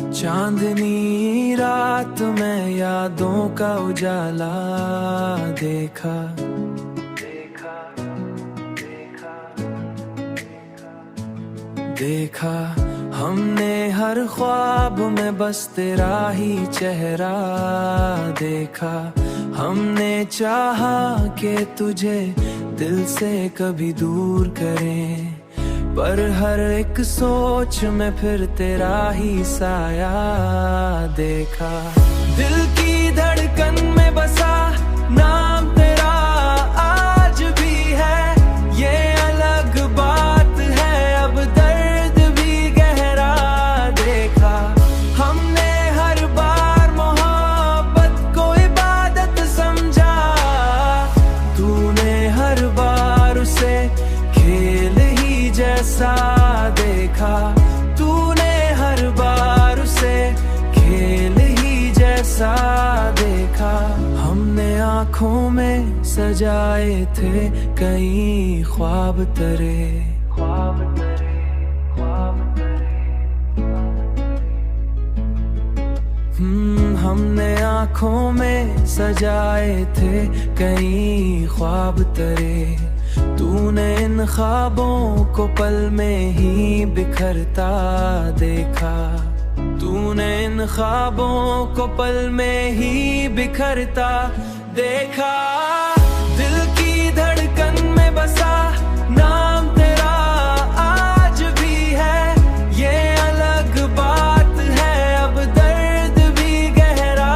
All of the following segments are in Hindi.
चांदनी रात में यादों का उजाला देखा, देखा, देखा, देखा, देखा हमने हर ख्वाब में बस तेरा ही चेहरा देखा। हमने चाहा कि तुझे दिल से कभी दूर करें, पर हर एक सोच में फिर तेरा ही साया देखा। दिल की धड़कन में बसा नाम तेरा आज भी है, ये अलग बात है अब दर्द भी गहरा देखा। हमने हर बार मोहब्बत को इबादत समझा, तूने हर बार उसे खेल ही जैसा देखा। तूने हर बार उसे खेल ही जैसा देखा। हमने आँखों में सजाए थे कई ख्वाब तेरे, ख्वाब तेरे, ख्वाब तेरे। हमने आँखों में सजाए थे कई ख्वाब तेरे। तूने इन ख्वाबों को पल में ही बिखरता देखा। तूने इन ख्वाबों को पल में ही बिखरता देखा। दिल की धड़कन में बसा नाम तेरा आज भी है, ये अलग बात है अब दर्द भी गहरा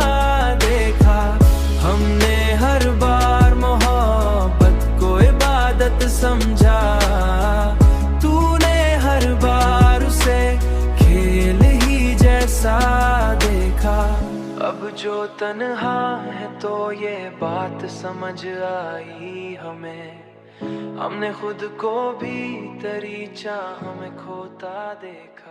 देखा। हमने हर बार मोहब्बत को इबादत समझा, तूने हर बार उसे खेल ही जैसा देखा। अब जो तन्हा है तो ये बात समझ आई हमें, हमने खुद को भी तेरी चाह में खोता देखा।